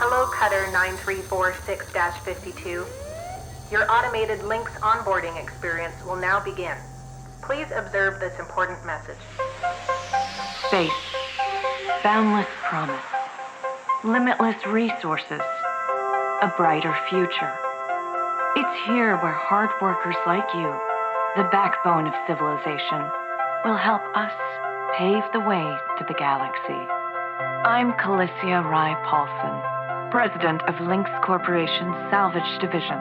Hello, Cutter 9346-52. Your automated Lynx onboarding experience will now begin. Please observe this important message. Space. Boundless promise. Limitless resources. A brighter future. It's here where hard workers like you, the backbone of civilization, will help us pave the way to the galaxy. I'm Calicia Rye Paulson, president of Lynx Corporation's Salvage Division.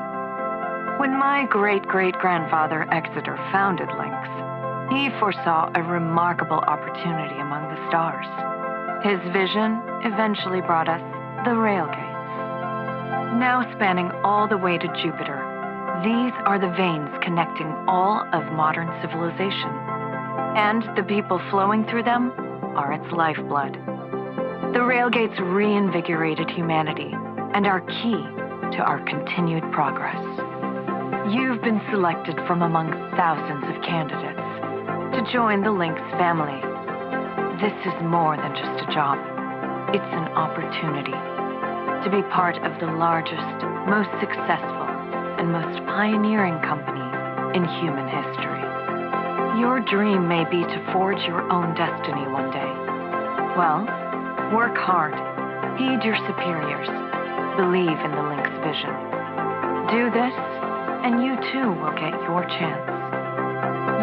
When my great-great-grandfather Exeter founded Lynx, he foresaw a remarkable opportunity among the stars. His vision eventually brought us the railgates. Now spanning all the way to Jupiter, these are the veins connecting all of modern civilization. And the people flowing through them are its lifeblood. The railgates reinvigorated humanity and are key to our continued progress. You've been selected from among thousands of candidates to join the Lynx family. This is more than just a job. It's an opportunity to be part of the largest, most successful, and most pioneering company in human history. Your dream may be to forge your own destiny one day. Well, work hard, heed your superiors, believe in the Lynx vision. Do this, and you too will get your chance.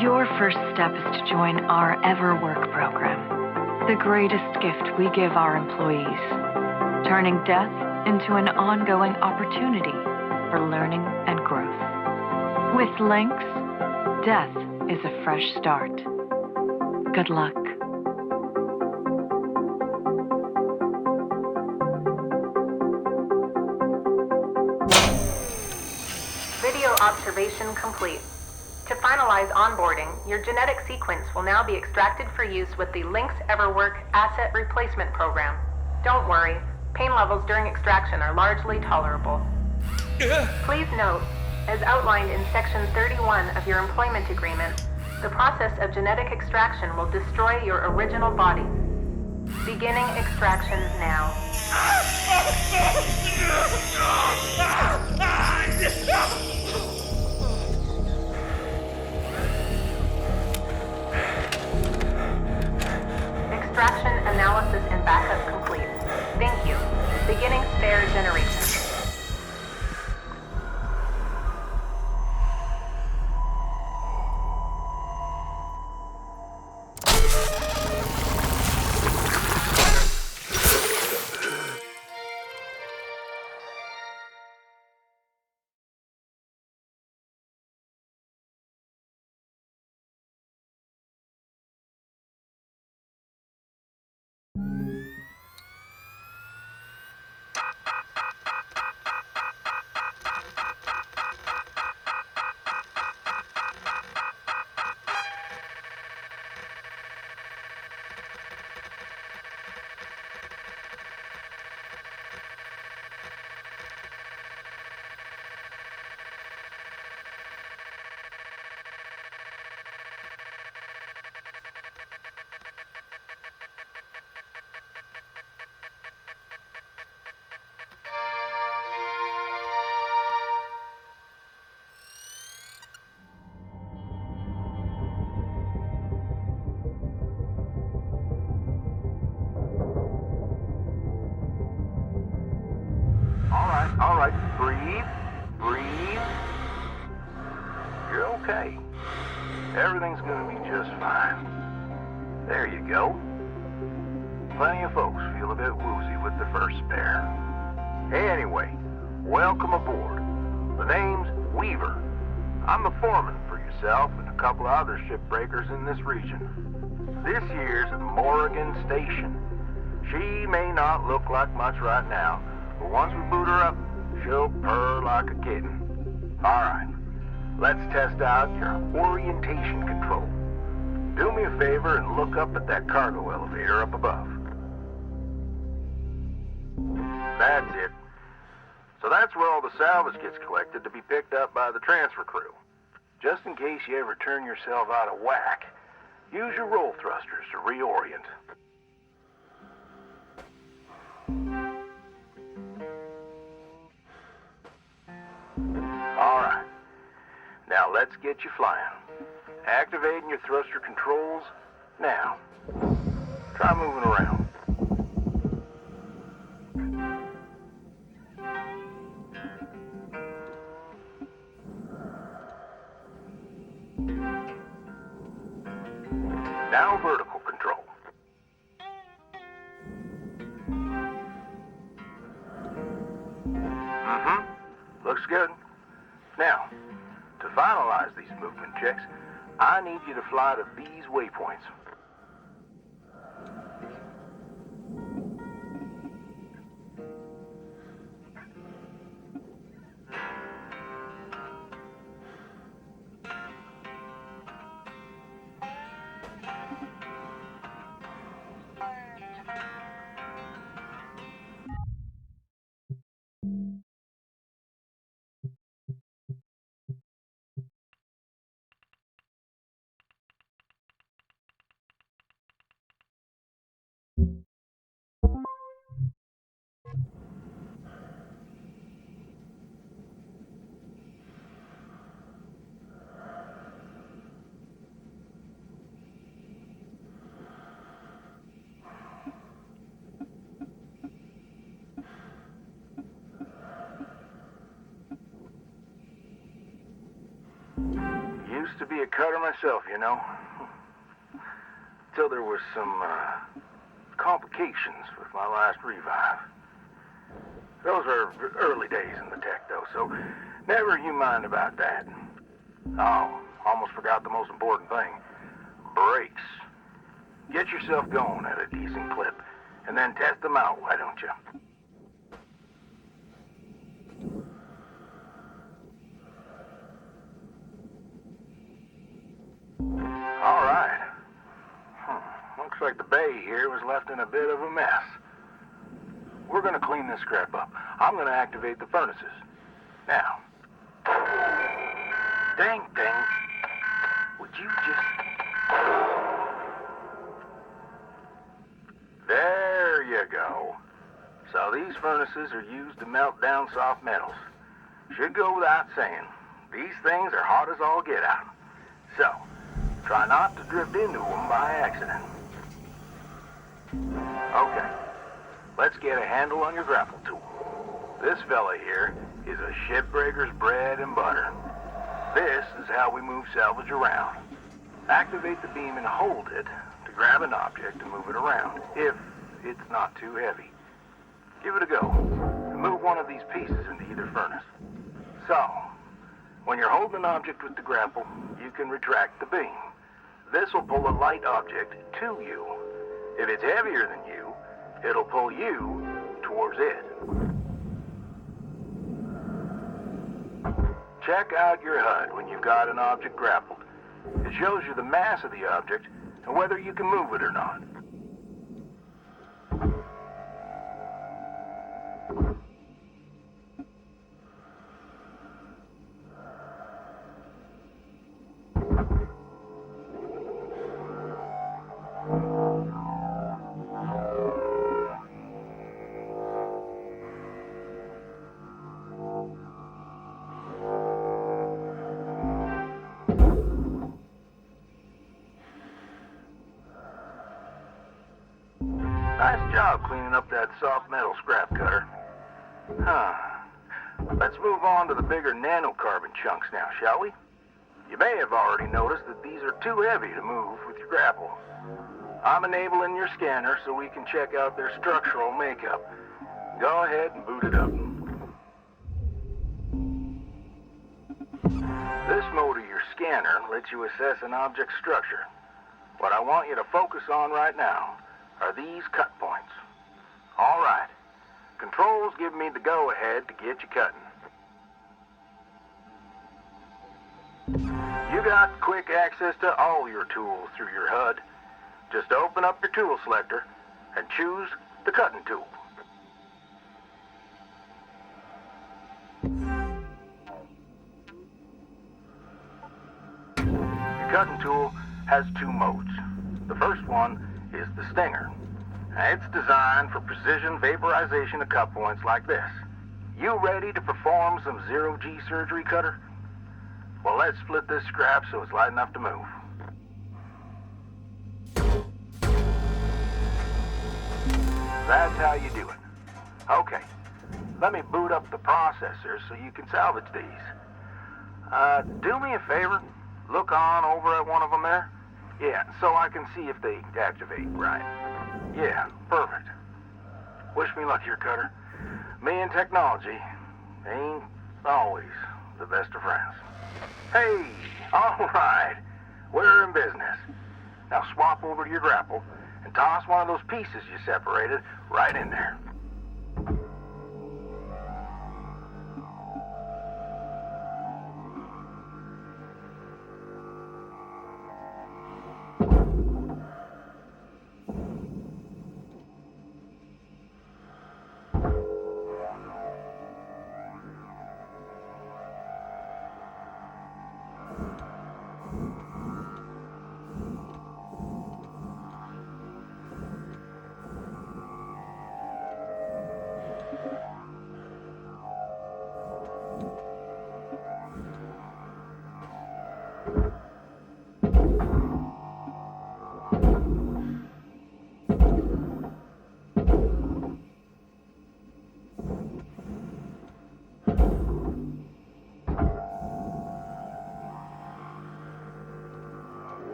Your first step is to join our EverWork program, the greatest gift we give our employees, turning death into an ongoing opportunity for learning and growth. With Lynx, death is a fresh start. Good luck. Video observation complete. To finalize onboarding, your genetic sequence will now be extracted for use with the Lynx EverWork Asset Replacement Program. Don't worry, pain levels during extraction are largely tolerable. Please note, as outlined in Section 31 of your employment agreement, the process of genetic extraction will destroy your original body. Beginning extraction now. Extraction analysis and backup complete. Thank you. Beginning spare generation. All right, breathe. You're okay. Everything's gonna be just fine. There you go. Plenty of folks feel a bit woozy with the first spare. Anyway, welcome aboard. The name's Weaver. I'm the foreman for yourself and a couple of other shipbreakers in this region. This here's Morrigan Station. She may not look like much right now, but once we boot her up, she'll purr like a kitten. All right, let's test out your orientation control. Do me a favor and look up at that cargo elevator up above. That's it. So that's where all the salvage gets collected to be picked up by the transfer crew. Just in case you ever turn yourself out of whack, use your roll thrusters to reorient. All right. Now let's get you flying. Activating your thruster controls now. Try moving around. Now vertical control. Looks good. Now, to finalize these movement checks, I need you to fly to these waypoints. Used to be a cutter myself, you know. Till there was some complications with my last revive. Those are early days in the tech, though, so never you mind about that. Oh, almost forgot the most important thing. Brakes. Get yourself going at a decent clip, and then test them out, why don't you? All right. Looks like the bay here was left in a bit of a mess. We're gonna clean this crap up. I'm gonna activate the furnaces. Now. Dang thing. Would you just... There you go. So these furnaces are used to melt down soft metals. Should go without saying. These things are hot as all get out. So, try not to drift into them by accident. Okay, let's get a handle on your grapple tool. This fella here is a Shipbreaker's bread and butter. This is how we move salvage around. Activate the beam and hold it to grab an object and move it around, if it's not too heavy. Give it a go, and move one of these pieces into either furnace. So, when you're holding an object with the grapple, you can retract the beam. This will pull a light object to you. If it's heavier than you, it'll pull you towards it. Check out your HUD when you've got an object grappled. It shows you the mass of the object and whether you can move it or not. Nice job cleaning up that soft metal scrap cutter. Let's move on to the bigger nanocarbon chunks now, shall we? You may have already noticed that these are too heavy to move with your grapple. I'm enabling your scanner so we can check out their structural makeup. Go ahead and boot it up. This mode of your scanner lets you assess an object's structure. What I want you to focus on right now are these cut points. All right. Controls give me the go-ahead to get you cutting. You got quick access to all your tools through your HUD. Just open up your tool selector and choose the cutting tool. cutting tool has two modes. The first one is the Stinger. It's designed for precision vaporization of cut points like this. You ready to perform some zero-G surgery, Cutter? Well, let's split this scrap so it's light enough to move. That's how you do it. Okay, let me boot up the processor so you can salvage these. Do me a favor. Look on over at one of them there. Yeah, so I can see if they activate right. Yeah, perfect. Wish me luck here, Cutter. Me and technology ain't always the best of friends. Hey, all right. We're in business. Now swap over to your grapple and toss one of those pieces you separated right in there.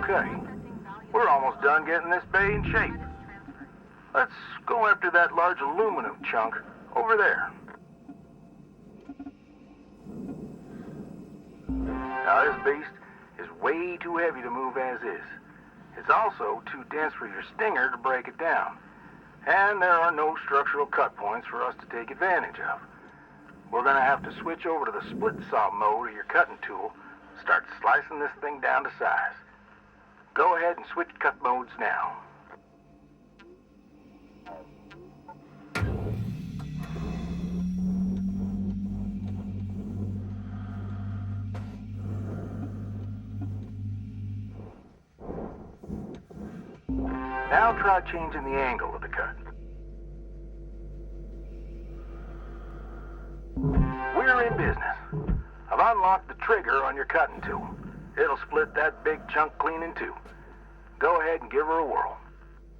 Okay, we're almost done getting this bay in shape. Let's go after that large aluminum chunk over there. Now this beast is way too heavy to move as is. It's also too dense for your Stinger to break it down. And there are no structural cut points for us to take advantage of. We're gonna have to switch over to the split saw mode of your cutting tool, start slicing this thing down to size. Go ahead and switch cut modes now. Now try changing the angle of the cut. We're in business. I've unlocked the trigger on your cutting tool. It'll split that big chunk clean in two. Go ahead and give her a whirl.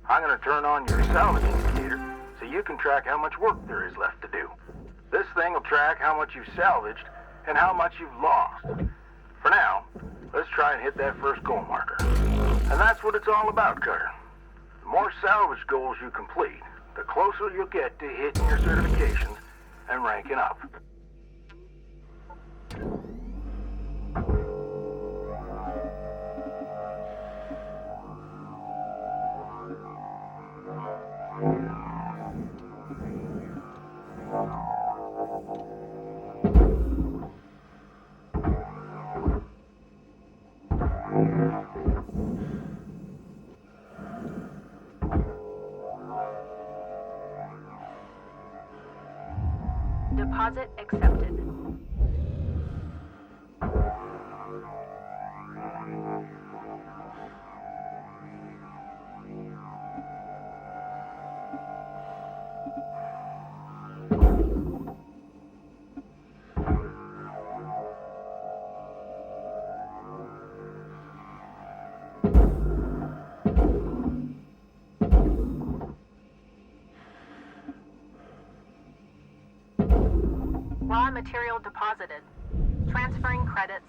I'm going to turn on your salvage indicator so you can track how much work there is left to do. This thing will track how much you've salvaged and how much you've lost. For now, let's try and hit that first goal marker. And that's what it's all about, Cutter. The more salvage goals you complete, the closer you'll get to hitting your certifications and ranking up. Deposit accepted. material deposited. Transferring credits.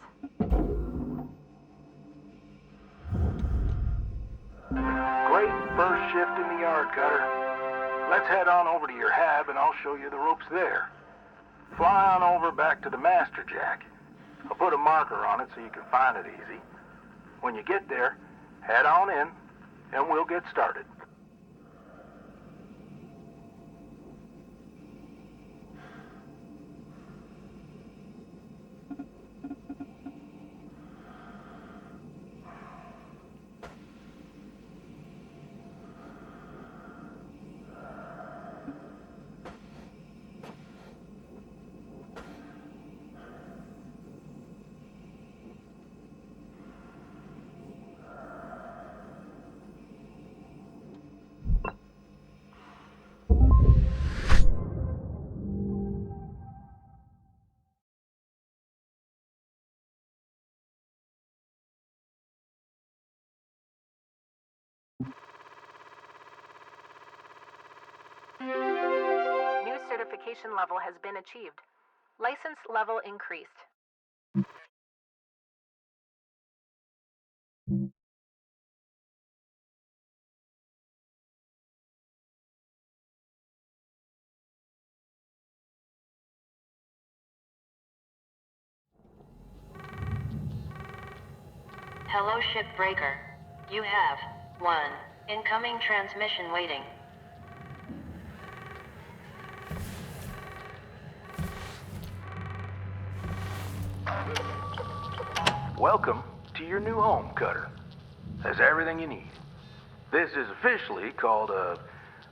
Great first shift in the yard, Cutter. Let's head on over to your hab and I'll show you the ropes there. Fly on over back to the master jack. I'll put a marker on it so you can find it easy. When you get there, head on in and we'll get started. New certification level has been achieved. License level increased. Hello, Shipbreaker. You have 1 incoming transmission waiting. Welcome to your new home, Cutter. There's everything you need. This is officially called a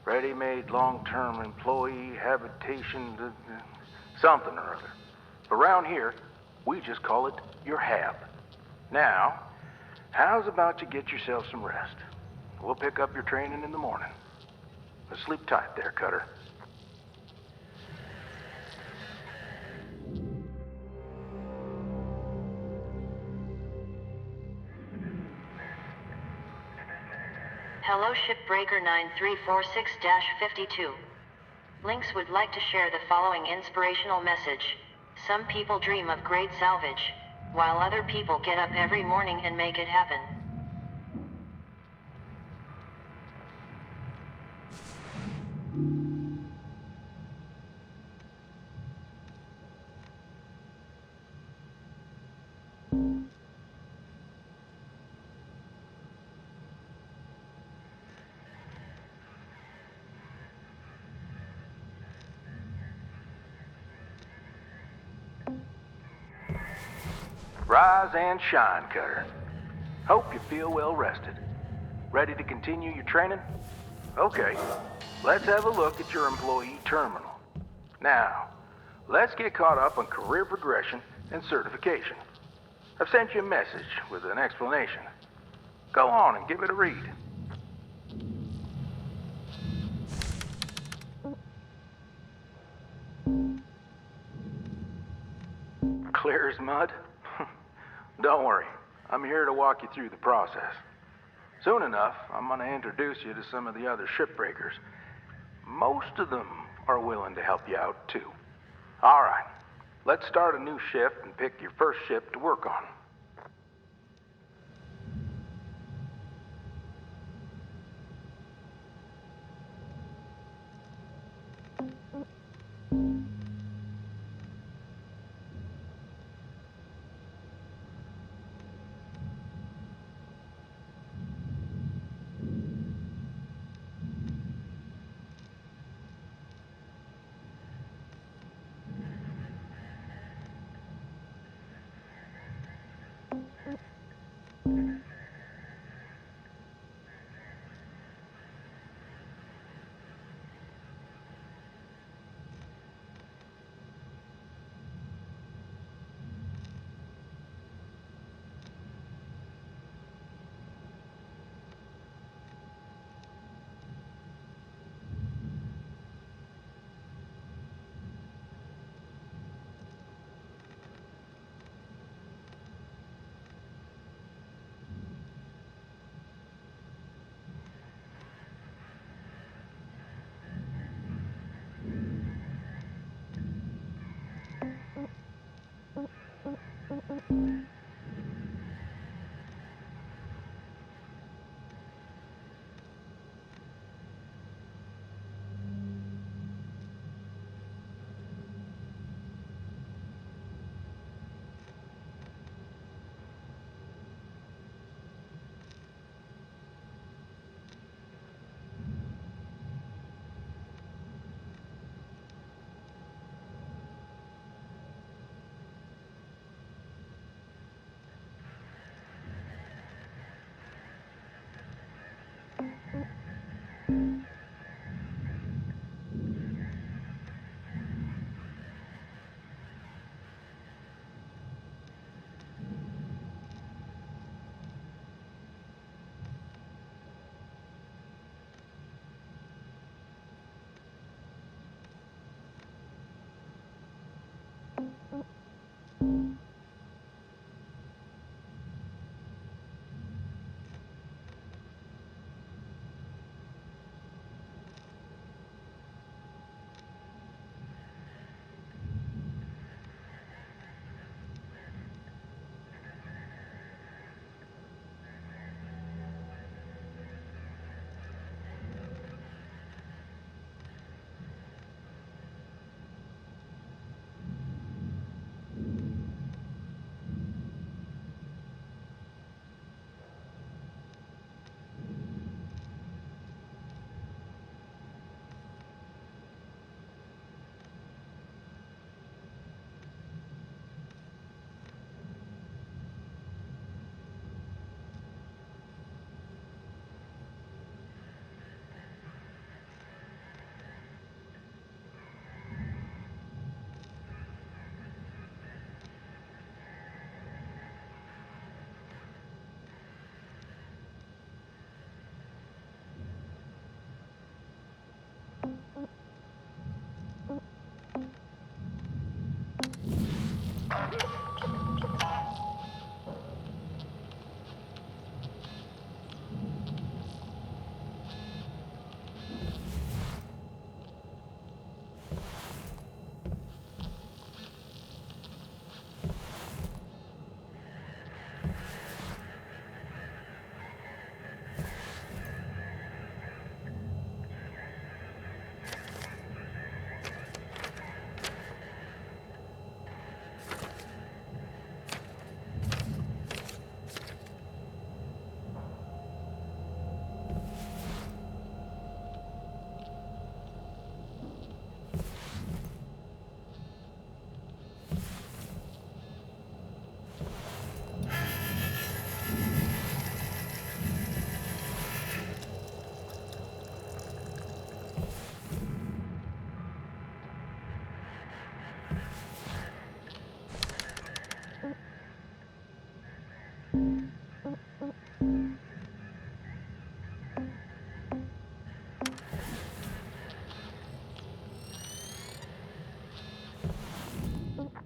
ready-made long-term employee habitation something or other. Around here, we just call it your hab. Now, how's about you get yourself some rest? We'll pick up your training in the morning. Now sleep tight there, Cutter. Hello, Shipbreaker 9346-52. Lynx would like to share the following inspirational message. Some people dream of great salvage, while other people get up every morning and make it happen. Rise and shine, Cutter. Hope you feel well rested. Ready to continue your training? Okay, let's have a look at your employee terminal. Now, let's get caught up on career progression and certification. I've sent you a message with an explanation. Go on and give it a read. Clear as mud? Don't worry, I'm here to walk you through the process. Soon enough, I'm going to introduce you to some of the other shipbreakers. Most of them are willing to help you out, too. All right, let's start a new shift and pick your first ship to work on.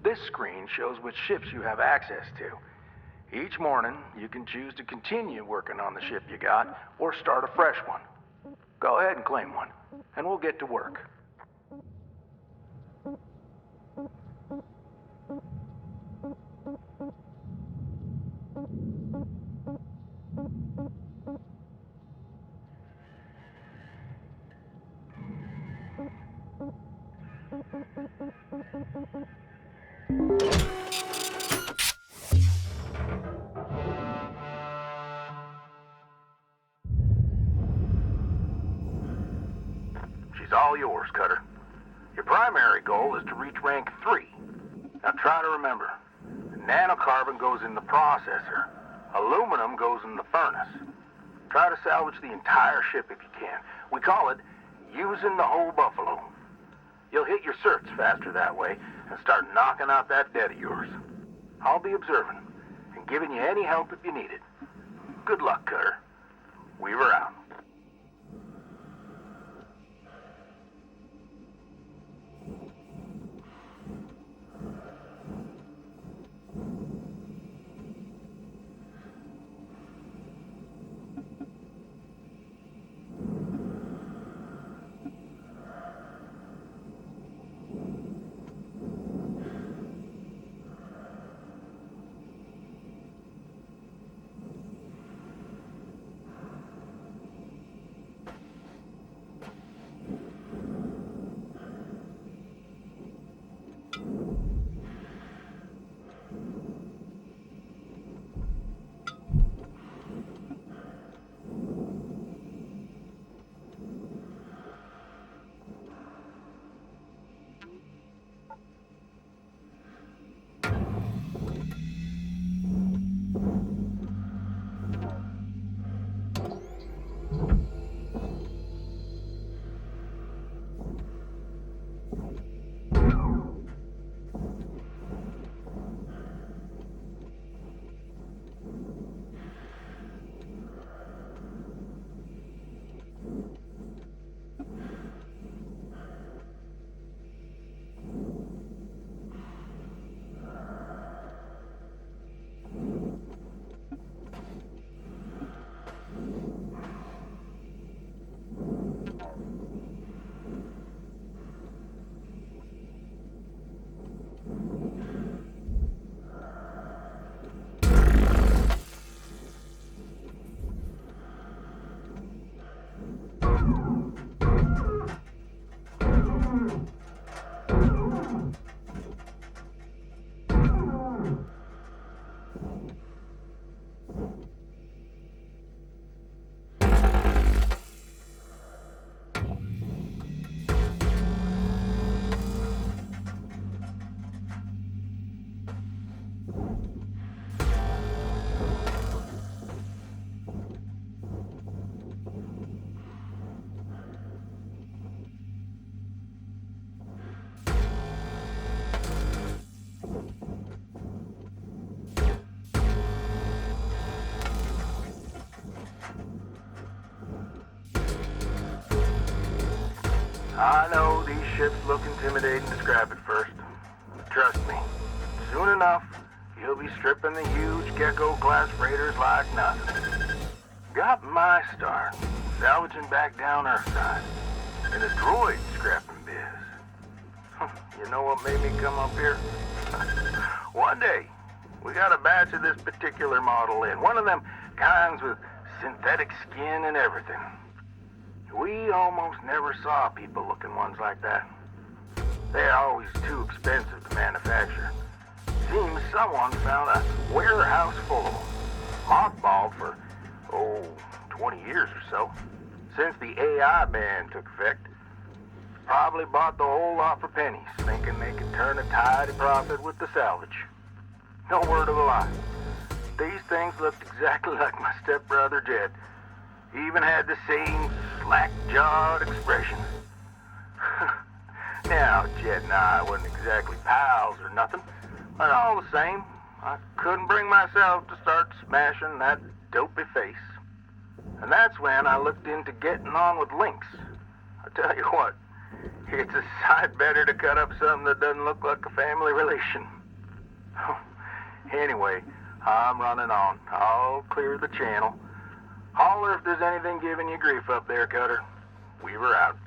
This screen shows which ships you have access to. Each morning, you can choose to continue working on the ship you got, or start a fresh one. Go ahead and claim one, and we'll get to work. She's all yours, Cutter. Your primary goal is to reach rank 3. Now try to remember, nanocarbon goes in the processor. Aluminum goes in the furnace. Try to salvage the entire ship if you can. We call it using the whole buffalo. You'll hit your certs faster that way and start knocking out that debt of yours. I'll be observing and giving you any help if you need it. Good luck, Cutter. Weaver out. I know these ships look intimidating to scrap at first. But trust me, soon enough, you'll be stripping the huge Gecko-class freighters like nothing. Got my start, salvaging back down Earthside, in the droid scrapping biz. You know what made me come up here? One day, we got a batch of this particular model in, one of them kinds with synthetic skin and everything. We almost never saw people-looking ones like that. They're always too expensive to manufacture. Seems someone found a warehouse full of them, mothballed for, 20 years or so. Since the AI ban took effect, probably bought the whole lot for pennies, thinking they could turn a tidy profit with the salvage. No word of a lie. These things looked exactly like my stepbrother Jed. He even had the same slack-jawed expression. Now, Jed and I wasn't exactly pals or nothing, but all the same, I couldn't bring myself to start smashing that dopey face. And that's when I looked into getting on with Lynx. I tell you what, it's a sight better to cut up something that doesn't look like a family relation. Anyway, I'm running on. I'll clear the channel. Holler if there's anything giving you grief up there, Cutter. Weaver out.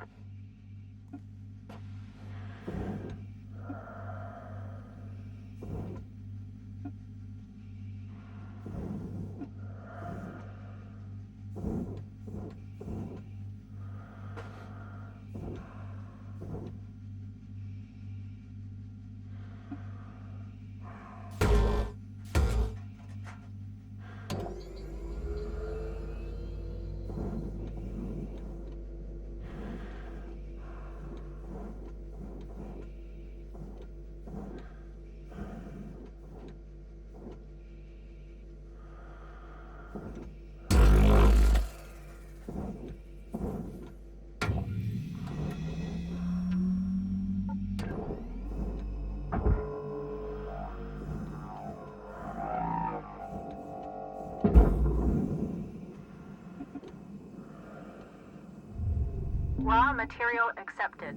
Raw material accepted.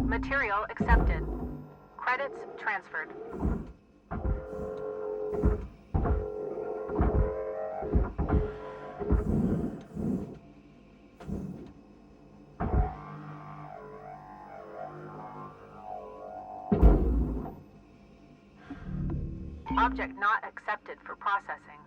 Material accepted. Credits transferred. Object not accepted for processing.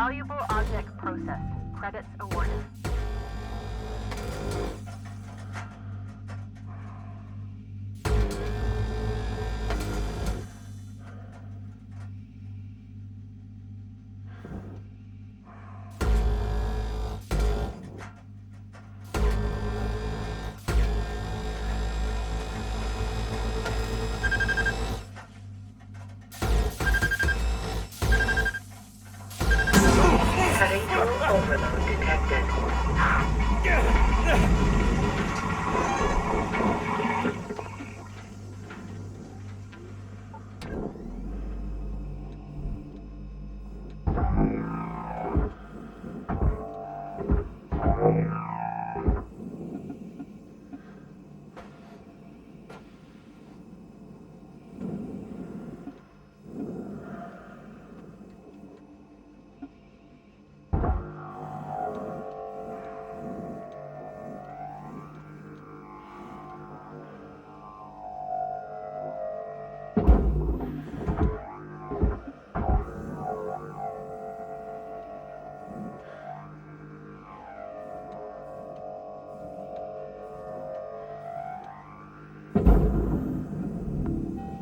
Valuable object processed. Credits awarded. Cutting tool overload detected.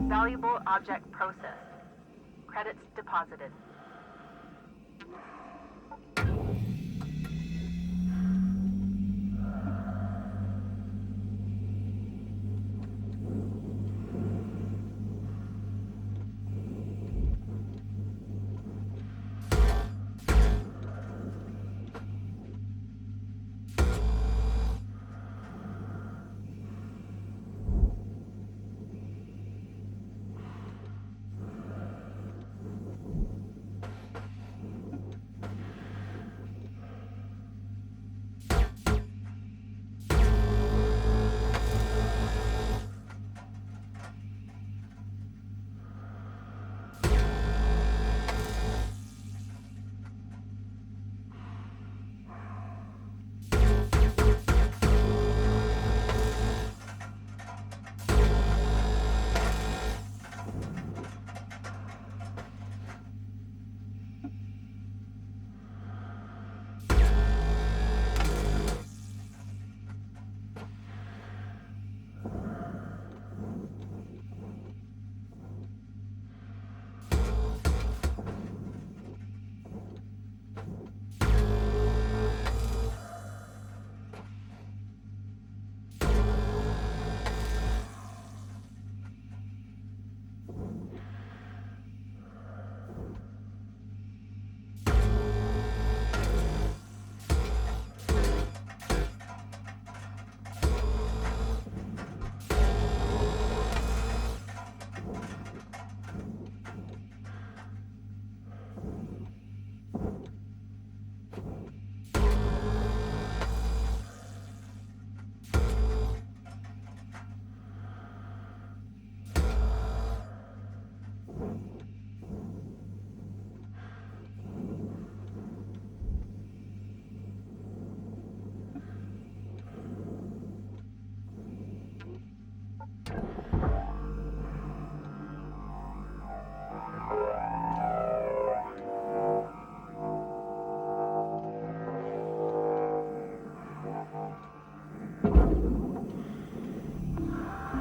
Valuable object processed. Credits deposited.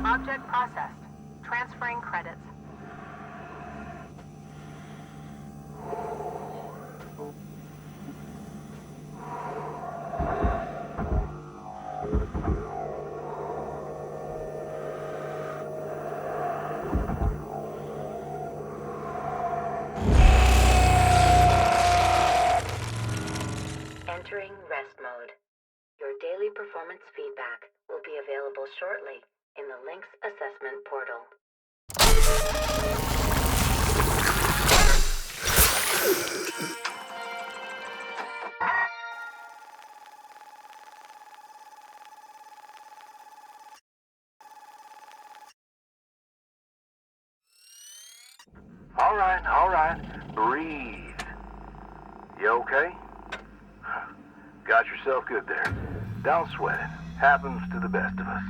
Object processed. Transferring credits. Entering rest mode. Your daily performance feedback will be available shortly in the Links Assessment portal. All right. Breathe. You okay? Got yourself good there. Don't sweat it. Happens to the best of us.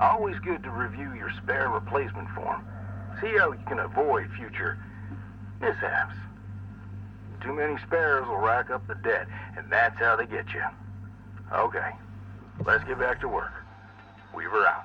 Always good to review your spare replacement form. See how you can avoid future mishaps. Too many spares will rack up the debt, and that's how they get you. Okay, let's get back to work. Weaver out.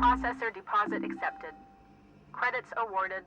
Processor deposit accepted. Credits awarded.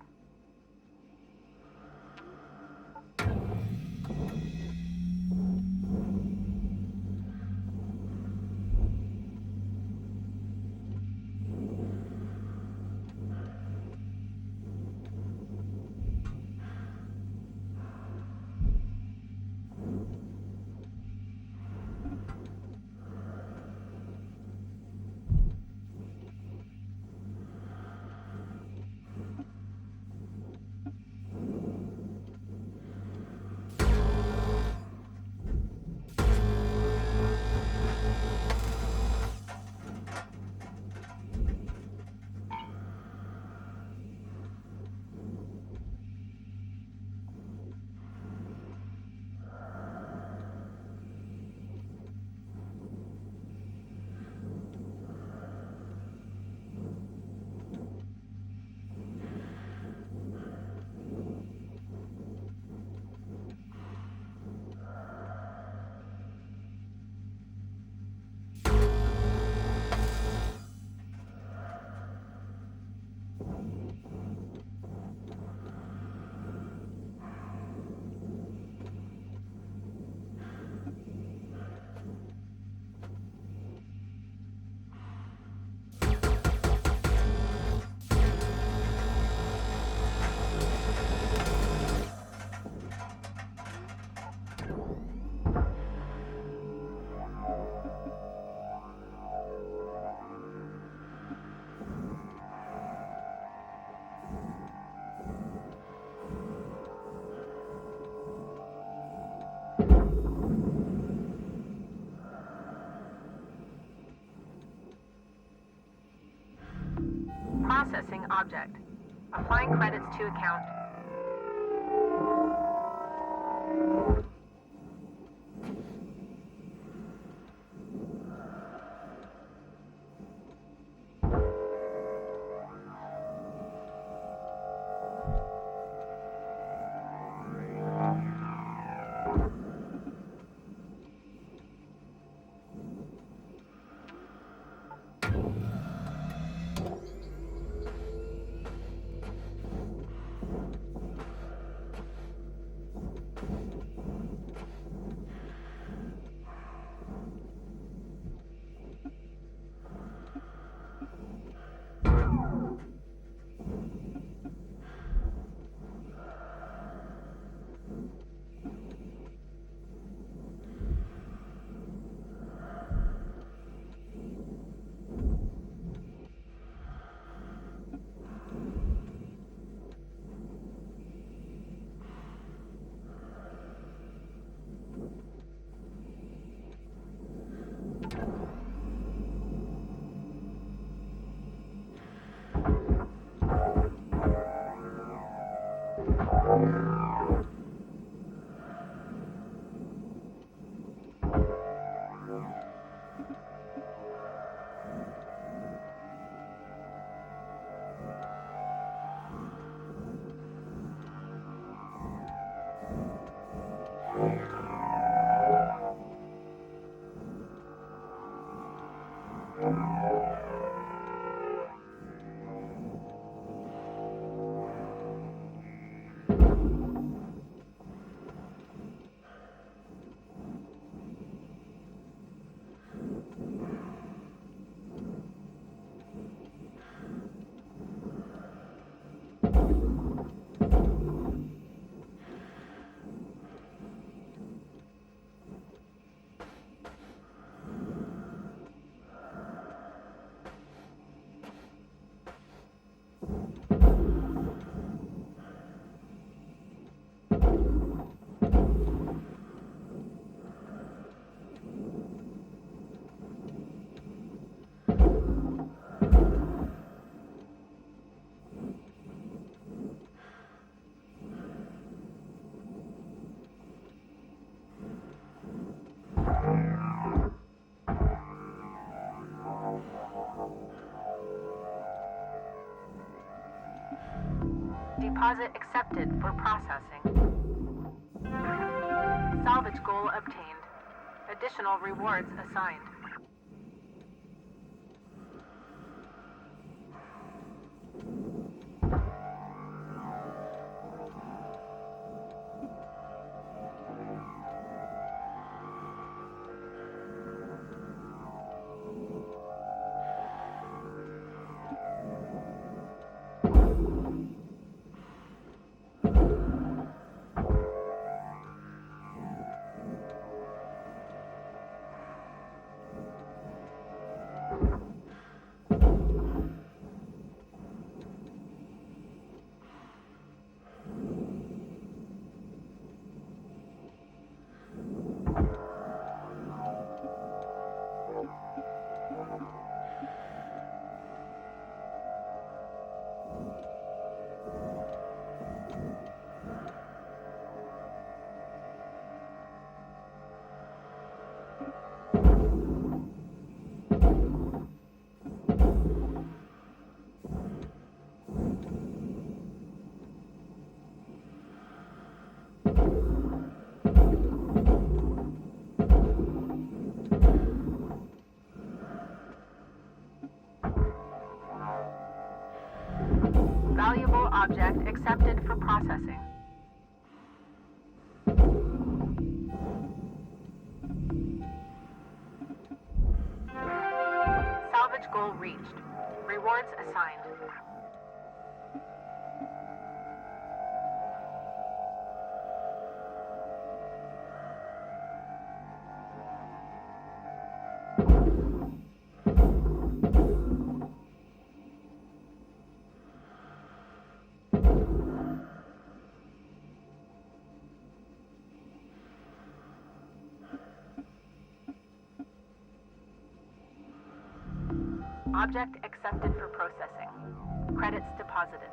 Processing object. Applying credits to account. Deposit accepted for processing. Salvage goal obtained. Additional rewards assigned. Valuable object accepted for processing. Salvage goal reached. Rewards assigned. Object accepted for processing. Credits deposited.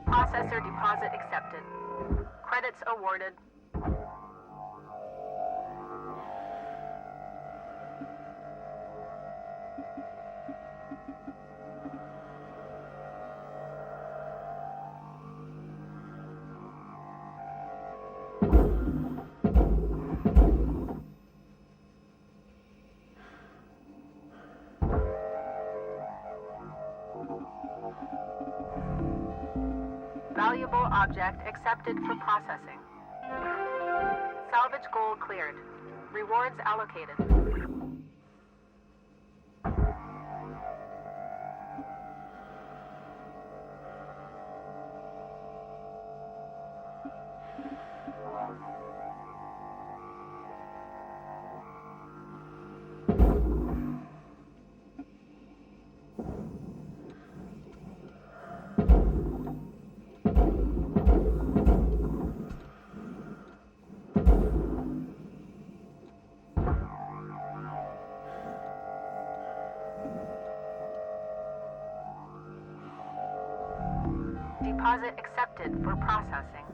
Processor deposit accepted. Credits awarded. Valuable object accepted for processing. Salvage goal cleared. Rewards allocated. Deposit accepted for processing.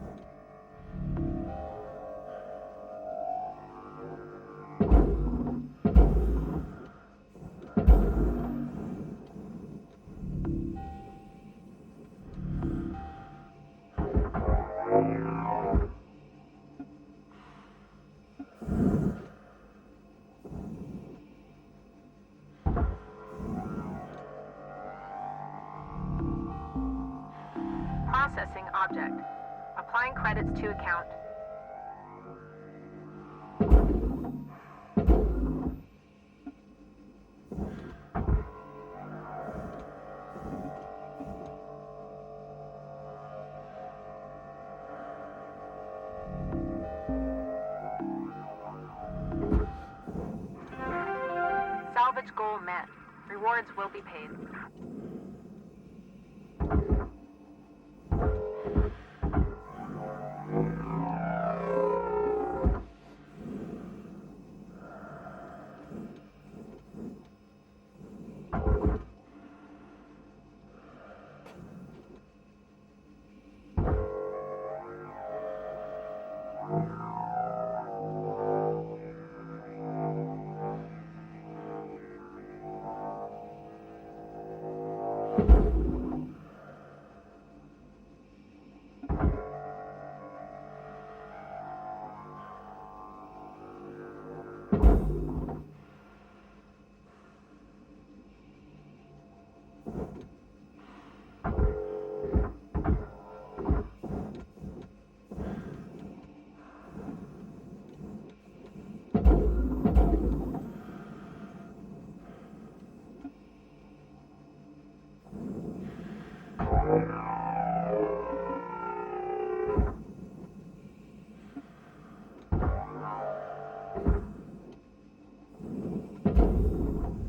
Processing object. Applying credits to account. Salvage goal met. Rewards will be paid.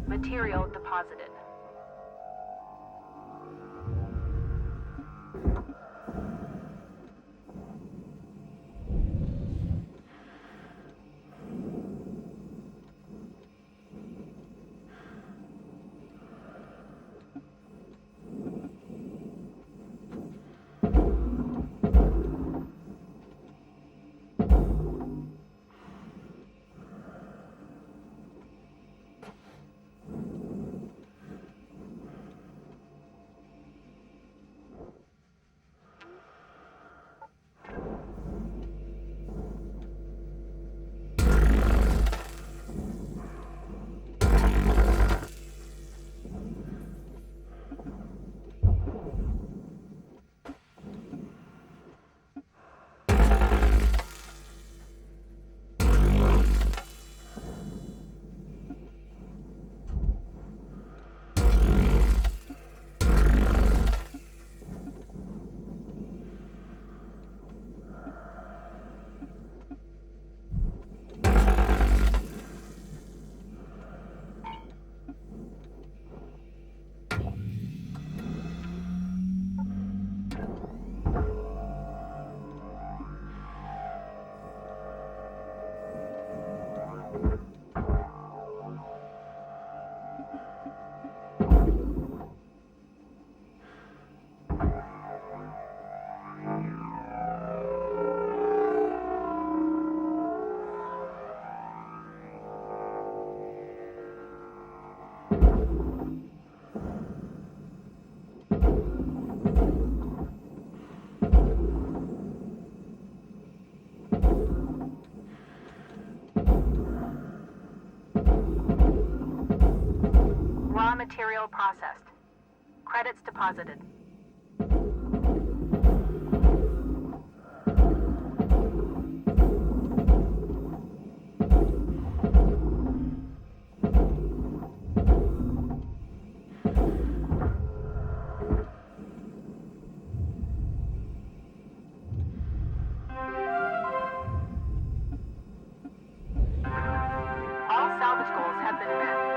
Material deposited. material processed. Credits deposited. All salvage goals have been met.